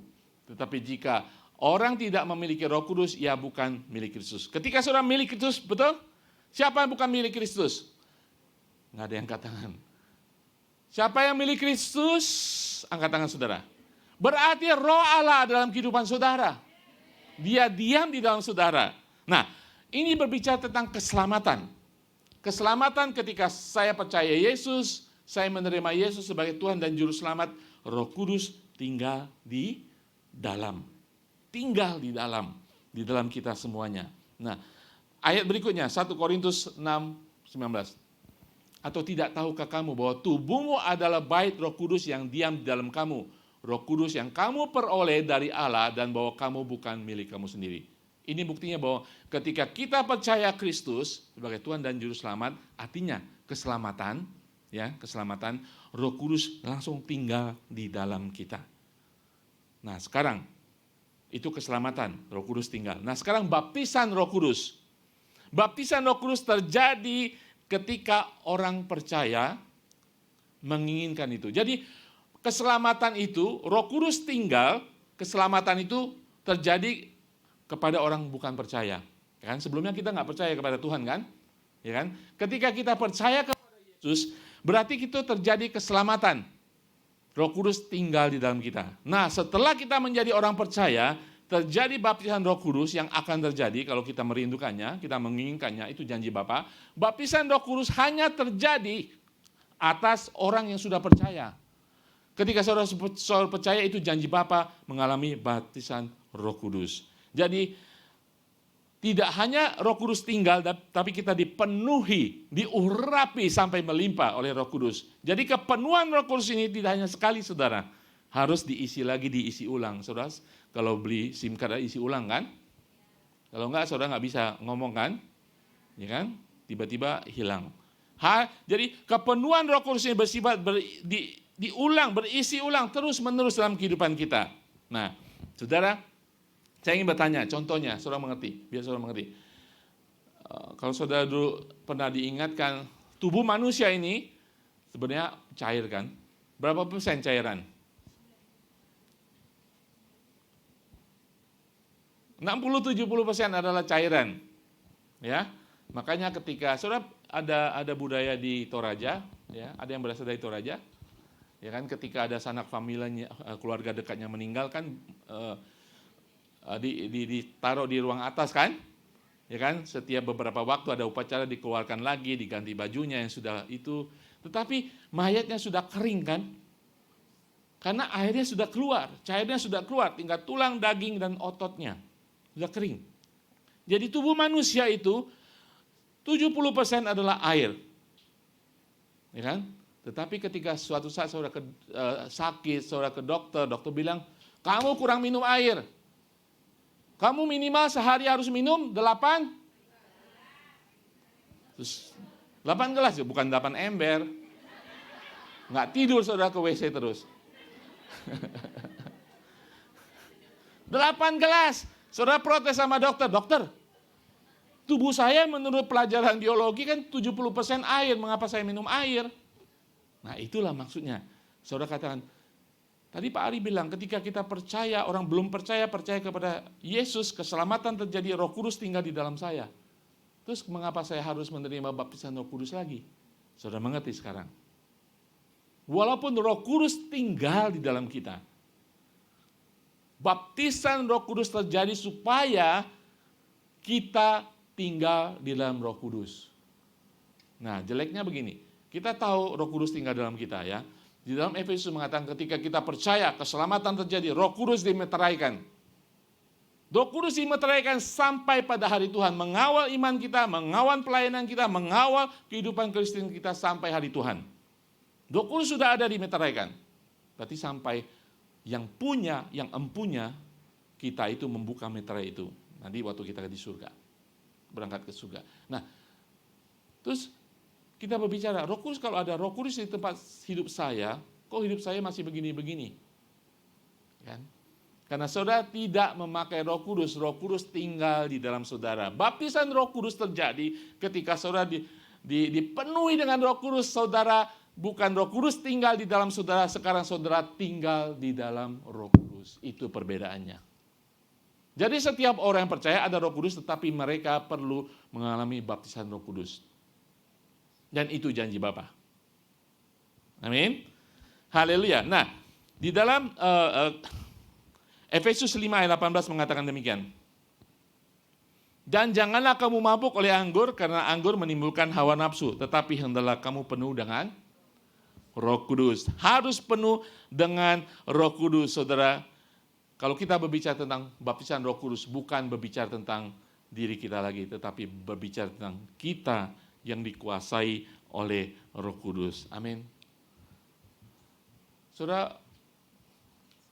tetapi jika orang tidak memiliki Roh Kudus, ia bukan milik Kristus. Ketika saudara milik Kristus, betul? Siapa yang bukan milik Kristus? Nggak ada yang angkat tangan. Siapa yang milik Kristus? Angkat tangan saudara. Berarti roh Allah dalam kehidupan saudara. Dia diam di dalam saudara. Nah, ini berbicara tentang keselamatan. Keselamatan ketika saya percaya Yesus, saya menerima Yesus sebagai Tuhan dan Juru Selamat, Roh Kudus tinggal di dalam kita semuanya. Nah, ayat berikutnya 1 Korintus 6:19. Atau tidak tahukah kamu bahwa tubuhmu adalah bait Roh Kudus yang diam di dalam kamu, Roh Kudus yang kamu peroleh dari Allah, dan bahwa kamu bukan milik kamu sendiri. Ini buktinya bahwa ketika kita percaya Kristus sebagai Tuhan dan Juru Selamat, artinya keselamatan, Roh Kudus langsung tinggal di dalam kita. Nah, sekarang itu keselamatan, Roh Kudus tinggal. Nah, sekarang baptisan Roh Kudus. Baptisan Roh Kudus terjadi ketika orang percaya menginginkan itu. Jadi, keselamatan itu, Roh Kudus tinggal, keselamatan itu terjadi kepada orang bukan percaya. Kan sebelumnya kita nggak percaya kepada Tuhan kan? Ya kan? Ketika kita percaya kepada Yesus, berarti itu terjadi keselamatan. Roh Kudus tinggal di dalam kita. Nah, setelah kita menjadi orang percaya, terjadi baptisan Roh Kudus yang akan terjadi kalau kita merindukannya, kita menginginkannya, itu janji Bapa. Baptisan Roh Kudus hanya terjadi atas orang yang sudah percaya. Ketika saudara percaya, itu janji Bapa mengalami baptisan Roh Kudus. Jadi tidak hanya Roh Kudus tinggal, tapi kita dipenuhi, diurapi sampai melimpah oleh Roh Kudus. Jadi kepenuhan Roh Kudus ini tidak hanya sekali, saudara. Harus diisi lagi, diisi ulang. Saudara, kalau beli SIM card isi ulang kan? Kalau enggak, saudara nggak bisa ngomong kan? Ya kan? Tiba-tiba hilang. Jadi kepenuhan Roh Kudus ini bersifat diulang, berisi ulang, terus-menerus dalam kehidupan kita. Nah, saudara, saya ingin bertanya, contohnya, saudara mengerti, biar saudara mengerti. Kalau saudara dulu pernah diingatkan, tubuh manusia ini sebenarnya cair kan? Berapa persen cairan? 60-70% adalah cairan. Ya, makanya ketika saudara ada budaya di Toraja, ya, ada yang berasal dari Toraja, ya kan? Ketika ada sanak familinya, keluarga dekatnya meninggal kan, ditaruh di ruang atas kan, ya kan? Setiap beberapa waktu ada upacara, dikeluarkan lagi, diganti bajunya yang sudah itu. Tetapi mayatnya sudah kering kan? Karena airnya sudah keluar, cairnya sudah keluar, tinggal tulang, daging dan ototnya sudah kering. Jadi tubuh manusia itu 70% adalah air, ya kan? Tetapi ketika suatu saat saudara sakit, saudara ke dokter bilang kamu kurang minum air. Kamu minimal sehari harus minum 8 gelas, bukan 8 ember. Nggak tidur saudara ke WC terus. 8 gelas. Saudara protes sama dokter, 7 tubuh saya menurut pelajaran biologi kan 70% air, mengapa saya minum air? Nah itulah maksudnya. Saudara katakan, tadi Pak Ari bilang ketika kita percaya, orang belum percaya kepada Yesus, keselamatan terjadi, Roh Kudus tinggal di dalam saya. Terus mengapa saya harus menerima baptisan Roh Kudus lagi? Saudara mengerti sekarang? Walaupun Roh Kudus tinggal di dalam kita, baptisan Roh Kudus terjadi supaya kita tinggal di dalam Roh Kudus. Nah, jeleknya begini. Kita tahu Roh Kudus tinggal dalam kita ya. Di dalam Efesus mengatakan ketika kita percaya, keselamatan terjadi, Roh Kudus dimeteraikan. Roh Kudus dimeteraikan sampai pada hari Tuhan, mengawal iman kita, mengawal pelayanan kita, mengawal kehidupan Kristen kita sampai hari Tuhan. Roh Kudus sudah ada dimeteraikan. Berarti sampai yang punya, yang empunya, kita itu membuka meterai itu. Nanti waktu kita di surga, berangkat ke surga. Nah, terus kita berbicara, Roh Kudus, kalau ada Roh Kudus di tempat hidup saya, kok hidup saya masih begini-begini? Kan? Karena saudara tidak memakai Roh Kudus tinggal di dalam saudara. Baptisan Roh Kudus terjadi ketika saudara dipenuhi dengan Roh Kudus, saudara bukan Roh Kudus tinggal di dalam saudara, sekarang saudara tinggal di dalam Roh Kudus. Itu perbedaannya. Jadi setiap orang yang percaya ada Roh Kudus, tetapi mereka perlu mengalami baptisan Roh Kudus. Dan itu janji Bapa. Amin. Haleluya. Nah, di dalam Efesus 5 ayat 18 mengatakan demikian. Dan janganlah kamu mabuk oleh anggur, karena anggur menimbulkan hawa nafsu, tetapi hendaklah kamu penuh dengan Roh Kudus. Harus penuh dengan Roh Kudus, saudara. Kalau kita berbicara tentang baptisan Roh Kudus, bukan berbicara tentang diri kita lagi, tetapi berbicara tentang kita yang dikuasai oleh Roh Kudus. Amin. Saudara,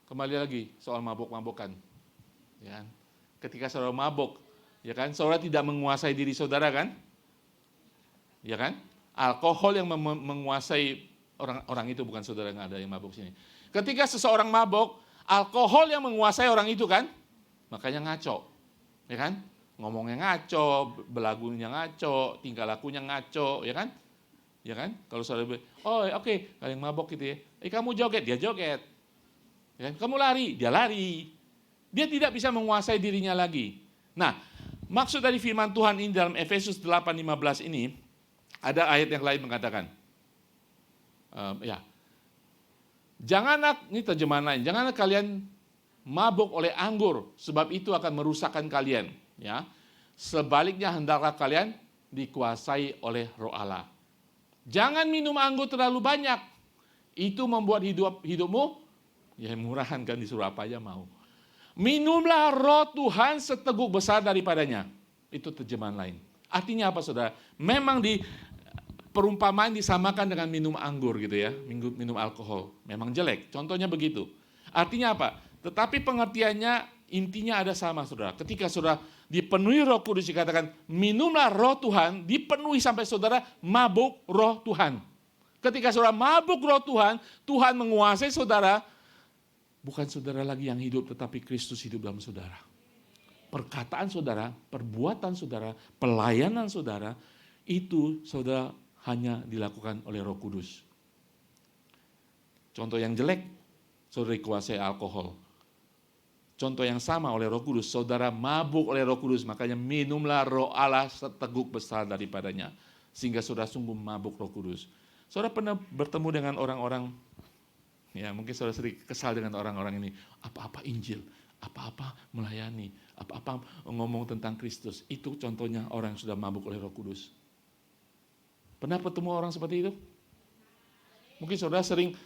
kembali lagi soal mabuk-mabukan. Ya. Ketika saudara mabuk, ya kan, saudara tidak menguasai diri saudara kan? Ya kan? Alkohol yang menguasai orang itu, bukan saudara yang ada yang mabuk sini. Ketika seseorang mabuk, alkohol yang menguasai orang itu kan? Makanya ngaco. Ya kan? Ngomongnya ngaco, belagunya ngaco, tingkah lakunya ngaco, ya kan? Ya kan? Kalau saudara bilang, oh oke, kalau yang mabok gitu ya, kamu joget, dia joget. Ya kan? Kamu lari, dia lari. Dia tidak bisa menguasai dirinya lagi. Nah, maksud dari firman Tuhan ini dalam Efesus 8:15 ini, ada ayat yang lain mengatakan, janganlah, ini terjemahan lain, janganlah kalian mabuk oleh anggur, sebab itu akan merusakkan kalian. Ya, sebaliknya hendaklah kalian dikuasai oleh Roh Allah. Jangan minum anggur terlalu banyak. Itu membuat hidupmu ya murahan kan, disuruh apa aja mau. Minumlah Roh Tuhan seteguk besar daripadanya. Itu terjemahan lain. Artinya apa saudara? Memang di perumpamaan disamakan dengan minum anggur gitu ya, minum alkohol. Memang jelek. Contohnya begitu. Artinya apa? Tetapi pengertiannya intinya ada sama saudara. Ketika saudara dipenuhi Roh Kudus, dikatakan minumlah Roh Tuhan, dipenuhi sampai saudara mabuk Roh Tuhan. Ketika saudara mabuk Roh Tuhan, Tuhan menguasai saudara, bukan saudara lagi yang hidup, tetapi Kristus hidup dalam saudara. Perkataan saudara, perbuatan saudara, pelayanan saudara, itu saudara hanya dilakukan oleh Roh Kudus. Contoh yang jelek, saudara dikuasai alkohol. Contoh yang sama oleh Roh Kudus, saudara mabuk oleh Roh Kudus, makanya minumlah Roh Allah seteguk besar daripadanya, sehingga saudara sungguh mabuk Roh Kudus. Saudara pernah bertemu dengan orang-orang, ya mungkin saudara sering kesal dengan orang-orang ini, apa-apa Injil, apa-apa melayani, apa-apa ngomong tentang Kristus. Itu contohnya orang yang sudah mabuk oleh Roh Kudus. Pernah bertemu orang seperti itu? Mungkin saudara sering,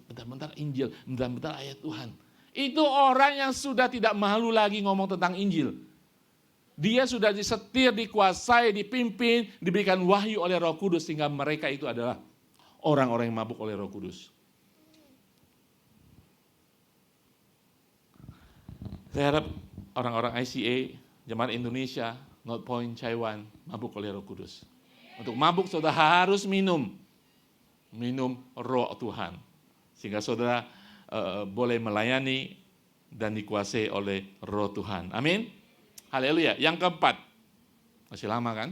bentar-bentar Injil, bentar-bentar ayat Tuhan. Itu orang yang sudah tidak malu lagi ngomong tentang Injil. Dia sudah disetir, dikuasai, dipimpin, diberikan wahyu oleh Roh Kudus, sehingga mereka itu adalah orang-orang yang mabuk oleh Roh Kudus. Saya harap orang-orang ICA, Jemaat Indonesia, North Point, Taiwan, mabuk oleh Roh Kudus. Untuk mabuk saudara harus minum Roh Tuhan, sehingga saudara boleh melayani dan dikuasai oleh Roh Tuhan. Amin. Haleluya. Yang keempat, masih lama kan?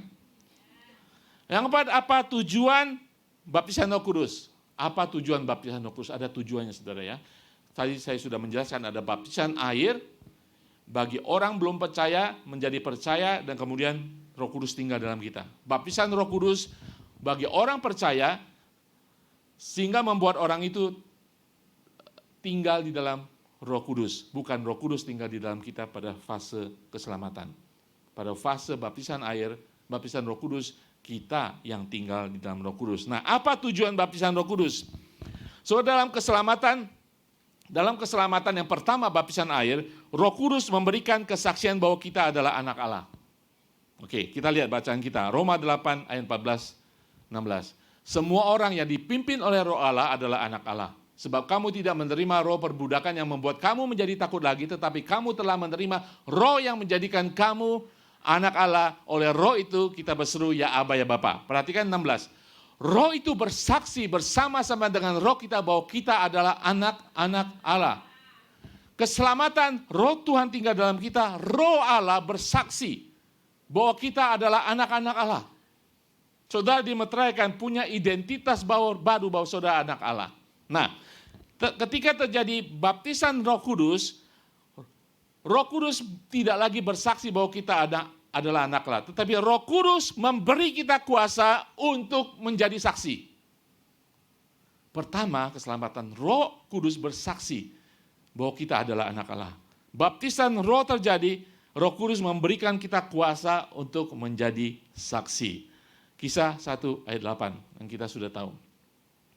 Yang keempat, apa tujuan baptisan Roh Kudus? Apa tujuan baptisan Roh Kudus? Ada tujuannya, saudara ya. Tadi saya sudah menjelaskan ada baptisan air bagi orang belum percaya menjadi percaya dan kemudian Roh Kudus tinggal dalam kita. Baptisan Roh Kudus bagi orang percaya sehingga membuat orang itu tinggal di dalam Roh Kudus. Bukan Roh Kudus tinggal di dalam kita pada fase keselamatan. Pada fase baptisan air, baptisan Roh Kudus, kita yang tinggal di dalam Roh Kudus. Nah, apa tujuan baptisan Roh Kudus? So, dalam keselamatan yang pertama baptisan air, Roh Kudus memberikan kesaksian bahwa kita adalah anak Allah. Oke, kita lihat bacaan kita. Roma 8 ayat 14-16. Semua orang yang dipimpin oleh Roh Allah adalah anak Allah. Sebab kamu tidak menerima roh perbudakan yang membuat kamu menjadi takut lagi, tetapi kamu telah menerima roh yang menjadikan kamu anak Allah. Oleh roh itu kita berseru, ya Aba, ya Bapa. Perhatikan 16. Roh itu bersaksi bersama-sama dengan roh kita bahwa kita adalah anak-anak Allah. Keselamatan, roh Tuhan tinggal dalam kita, roh Allah bersaksi bahwa kita adalah anak-anak Allah. Saudara dimeteraikan punya identitas baru bahwa saudara anak Allah. Nah, ketika terjadi baptisan Roh Kudus tidak lagi bersaksi bahwa kita adalah anak Allah, tetapi Roh Kudus memberi kita kuasa untuk menjadi saksi. Pertama, keselamatan, Roh Kudus bersaksi bahwa kita adalah anak Allah. Baptisan Roh terjadi, Roh Kudus memberikan kita kuasa untuk menjadi saksi. Kisah 1 ayat 8 yang kita sudah tahu.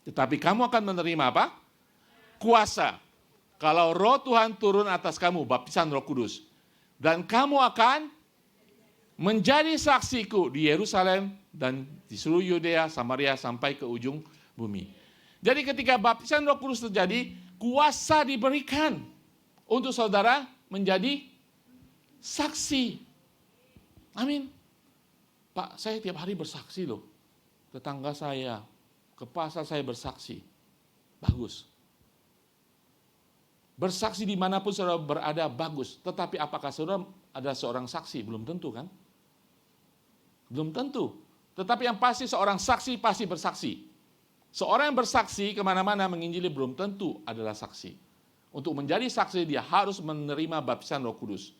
Tetapi kamu akan menerima apa? Kuasa. Kalau Roh Tuhan turun atas kamu, baptisan Roh Kudus. Dan kamu akan menjadi saksiku di Yerusalem dan di seluruh Yudea, Samaria, sampai ke ujung bumi. Jadi ketika baptisan Roh Kudus terjadi, kuasa diberikan untuk saudara menjadi saksi. Amin. Pak, saya tiap hari bersaksi loh. Tetangga saya, ke pasar saya bersaksi. Bagus. Bersaksi dimanapun saudara berada, bagus. Tetapi apakah saudara ada seorang saksi? Belum tentu kan? Belum tentu. Tetapi yang pasti seorang saksi pasti bersaksi. Seorang yang bersaksi kemana-mana menginjili belum tentu adalah saksi. Untuk menjadi saksi dia harus menerima baptisan Roh Kudus.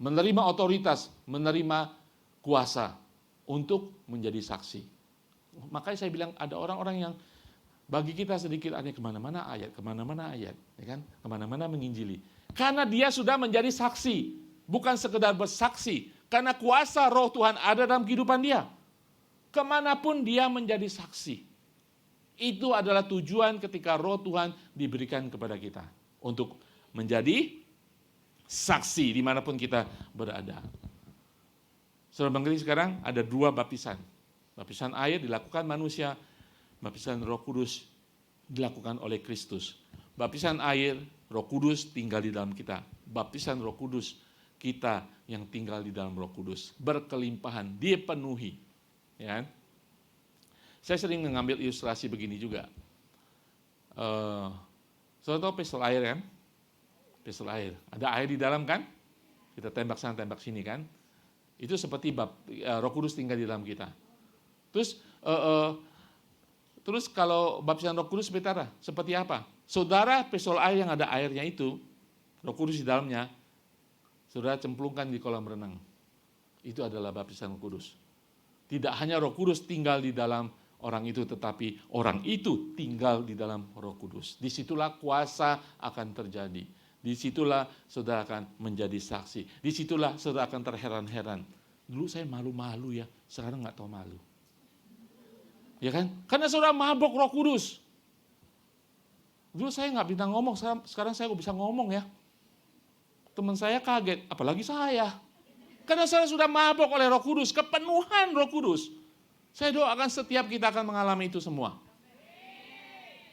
Menerima otoritas, menerima kuasa untuk menjadi saksi. Makanya saya bilang ada orang-orang yang bagi kita sedikit aneh, kemana-mana ayat, ya kan? Kemana-mana menginjili. Karena dia sudah menjadi saksi, bukan sekedar bersaksi. Karena kuasa Roh Tuhan ada dalam kehidupan dia. Kemanapun dia menjadi saksi. Itu adalah tujuan ketika Roh Tuhan diberikan kepada kita. Untuk menjadi saksi dimanapun kita berada. Saudara mengerti sekarang ada dua baptisan. Baptisan air dilakukan manusia, baptisan Roh Kudus dilakukan oleh Kristus. Baptisan air, Roh Kudus tinggal di dalam kita. Baptisan Roh Kudus, kita yang tinggal di dalam Roh Kudus. Berkelimpahan, dipenuhi. Ya. Saya sering mengambil ilustrasi begini juga. Saudara tahu pistol air kan? Pistol air. Ada air di dalam kan? Kita tembak sana, tembak sini kan? Itu seperti Roh Kudus tinggal di dalam kita. Terus kalau baptisan Roh Kudus seperti apa? Saudara pistol air yang ada airnya itu, Roh Kudus di dalamnya, saudara cemplungkan di kolam renang. Itu adalah baptisan Roh Kudus. Tidak hanya Roh Kudus tinggal di dalam orang itu, tetapi orang itu tinggal di dalam Roh Kudus. Disitulah kuasa akan terjadi. Disitulah saudara akan menjadi saksi. Disitulah saudara akan terheran-heran. Dulu saya malu-malu ya, sekarang nggak tahu malu. Ya kan? Karena saudara mabok Roh Kudus. Dulu saya nggak bisa ngomong, sekarang saya bisa ngomong ya. Teman saya kaget, apalagi saya. Karena saya sudah mabok oleh Roh Kudus, kepenuhan Roh Kudus. Saya doakan setiap kita akan mengalami itu semua.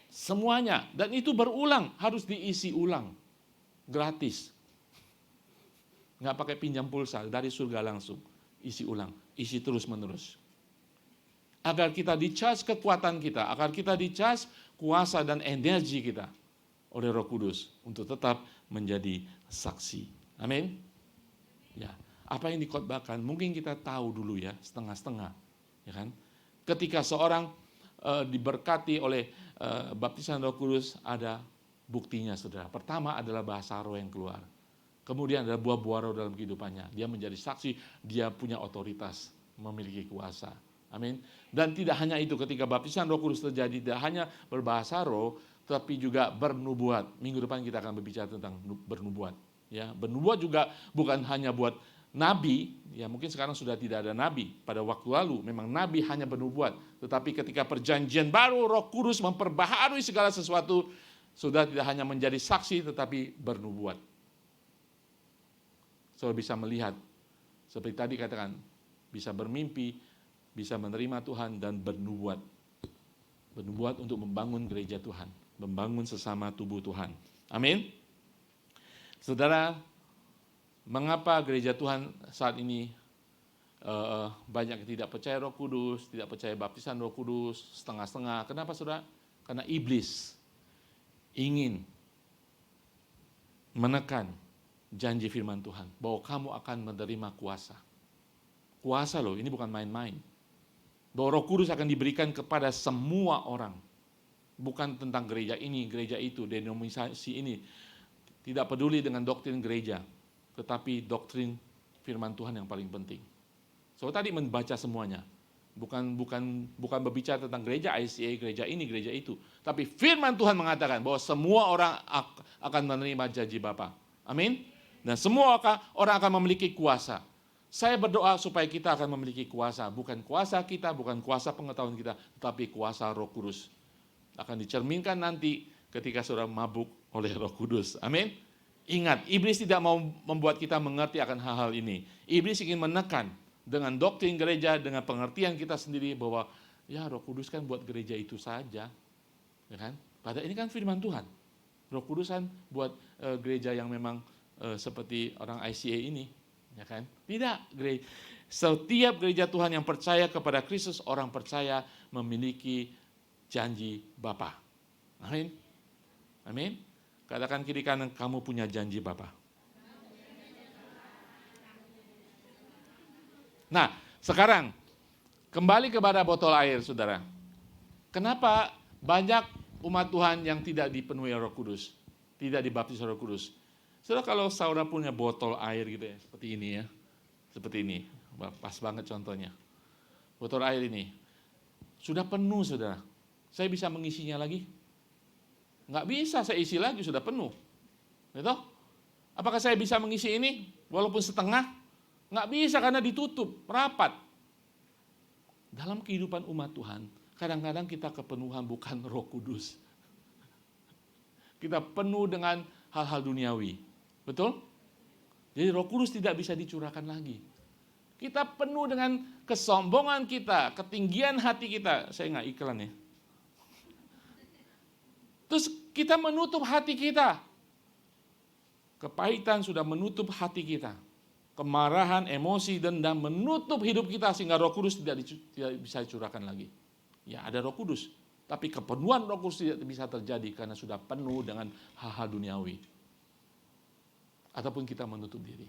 Semuanya, dan itu berulang, harus diisi ulang. Gratis. Nggak pakai pinjam pulsa, dari surga langsung. Isi ulang, isi terus-menerus. Agar kita di-charge kekuatan kita, agar kita di-charge kuasa dan energi kita oleh Roh Kudus untuk tetap menjadi saksi. Amin. Ya. apa yang dikhotbahkan, mungkin kita tahu dulu ya, setengah-setengah, ya kan? Ketika seorang diberkati oleh baptisan Roh Kudus, ada buktinya, saudara. Pertama adalah bahasa roh yang keluar. Kemudian ada buah-buah roh dalam kehidupannya. Dia menjadi saksi, dia punya otoritas, memiliki kuasa. Amin. Dan tidak hanya itu, ketika baptisan Roh Kudus terjadi, tidak hanya berbahasa roh, tapi juga bernubuat. Minggu depan kita akan berbicara tentang bernubuat. Ya, bernubuat juga bukan hanya buat nabi, ya mungkin sekarang sudah tidak ada nabi. Pada waktu lalu memang nabi hanya bernubuat, tetapi ketika perjanjian baru, Roh Kudus memperbaharui segala sesuatu, sudah tidak hanya menjadi saksi, tetapi bernubuat. Saudara bisa melihat, seperti tadi katakan, bisa bermimpi, bisa menerima Tuhan, dan bernubuat. Bernubuat untuk membangun gereja Tuhan, membangun sesama tubuh Tuhan. Amin. Saudara, mengapa gereja Tuhan saat ini banyak yang tidak percaya Roh Kudus, tidak percaya baptisan Roh Kudus, setengah-setengah? Kenapa, saudara? Karena iblis ingin menekan janji firman Tuhan, bahwa kamu akan menerima kuasa. Kuasa loh, ini bukan main-main. Bahwa Roh Kudus akan diberikan kepada semua orang. Bukan tentang gereja ini, gereja itu, denominasi ini. Tidak peduli dengan doktrin gereja, tetapi doktrin firman Tuhan yang paling penting. So tadi membaca semuanya. Bukan berbicara tentang gereja ICA, gereja ini, gereja itu. Tapi firman Tuhan mengatakan bahwa semua orang akan menerima janji Bapa. Amin. Dan semua orang akan memiliki kuasa. Saya berdoa supaya kita akan memiliki kuasa. Bukan kuasa kita, bukan kuasa pengetahuan kita, tetapi kuasa Roh Kudus. Akan dicerminkan nanti ketika saudara mabuk oleh Roh Kudus. Amin. Ingat, iblis tidak mau membuat kita mengerti akan hal-hal ini. Iblis ingin menekan dengan doktrin gereja, dengan pengertian kita sendiri bahwa ya Roh Kudus kan buat gereja itu saja. Ya kan? Padahal ini kan firman Tuhan. Roh Kudus kan buat gereja yang memang seperti orang ICA ini, ya kan? Tidak, setiap gereja Tuhan yang percaya kepada Kristus, orang percaya memiliki janji Bapa. Amin. Amin. Katakan kiri kanan, kamu punya janji Bapa. Nah, sekarang kembali kepada botol air, saudara. Kenapa banyak umat Tuhan yang tidak dipenuhi Roh Kudus, tidak dibaptis Roh Kudus? Saudara, kalau saudara punya botol air gitu ya, seperti ini ya, seperti ini, pas banget contohnya. Botol air ini sudah penuh, saudara. Saya bisa mengisinya lagi? Nggak bisa, saya isi lagi, sudah penuh. Gitu? Apakah saya bisa mengisi ini walaupun setengah? Nggak bisa karena ditutup, rapat. Dalam kehidupan umat Tuhan, kadang-kadang kita kepenuhan bukan Roh Kudus. Kita penuh dengan hal-hal duniawi. Betul? Jadi Roh Kudus tidak bisa dicurahkan lagi. Kita penuh dengan kesombongan kita, ketinggian hati kita. Saya nggak iklan ya. Terus kita menutup hati kita. Kepahitan sudah menutup hati kita. Kemarahan, emosi, dendam menutup hidup kita sehingga Roh Kudus tidak bisa dicurahkan lagi. Ya ada Roh Kudus, tapi kepenuhan Roh Kudus tidak bisa terjadi karena sudah penuh dengan hal-hal duniawi. Ataupun kita menutup diri.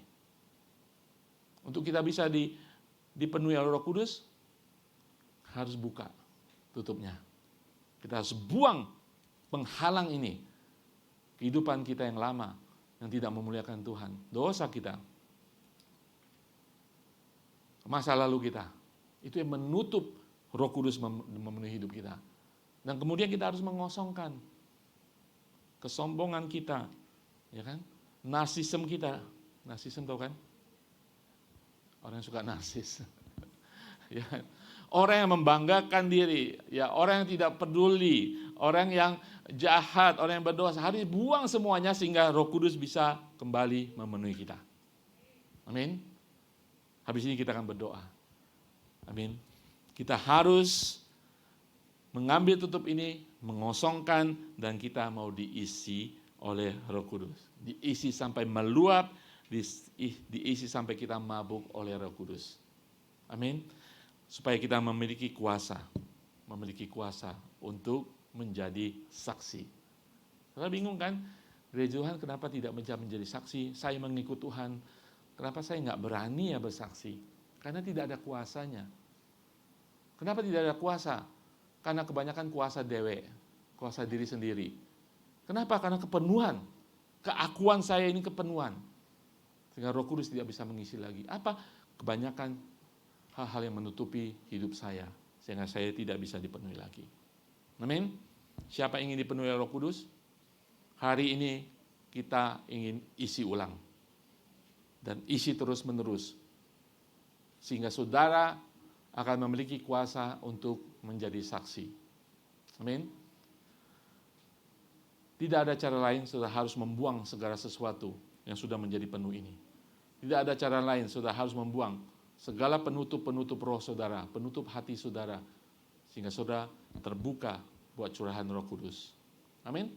Untuk kita bisa dipenuhi oleh Roh Kudus, harus buka tutupnya. Kita harus buang penghalang ini. Kehidupan kita yang lama, yang tidak memuliakan Tuhan. Dosa kita. Masa lalu kita. Itu yang menutup Roh Kudus memenuhi hidup kita. Dan kemudian kita harus mengosongkan kesombongan kita. Ya kan? Narsisme kita. Narsisme tahu kan? Orang yang suka narsis. Ya. Orang yang membanggakan diri, ya orang yang tidak peduli, orang yang jahat, orang yang berdosa, harus buang semuanya sehingga Roh Kudus bisa kembali memenuhi kita. Amin. Habis ini kita akan berdoa. Amin. Kita harus mengambil tutup ini, mengosongkan, dan kita mau diisi oleh Roh Kudus. Diisi sampai meluap, diisi sampai kita mabuk oleh Roh Kudus. Amin. Supaya kita memiliki kuasa untuk menjadi saksi. Saudara bingung kan? Gereja Tuhan kenapa tidak menjadi saksi? Saya mengikut Tuhan, kenapa saya nggak berani ya bersaksi? Karena tidak ada kuasanya. Kenapa tidak ada kuasa? Karena kebanyakan kuasa dewek, kuasa diri sendiri. Kenapa? Karena kepenuhan. Keakuan saya ini kepenuhan. Sehingga Roh Kudus tidak bisa mengisi lagi. Apa? Kebanyakan hal-hal yang menutupi hidup saya. Sehingga saya tidak bisa dipenuhi lagi. Amin. Siapa ingin dipenuhi oleh Roh Kudus? Hari ini kita ingin isi ulang. Dan isi terus-menerus. Sehingga saudara akan memiliki kuasa untuk menjadi saksi. Amin. Tidak ada cara lain, saudara harus membuang segala sesuatu yang sudah menjadi penuh ini. Tidak ada cara lain, saudara harus membuang segala penutup-penutup roh saudara, penutup hati saudara, sehingga saudara terbuka buat curahan Roh Kudus. Amin.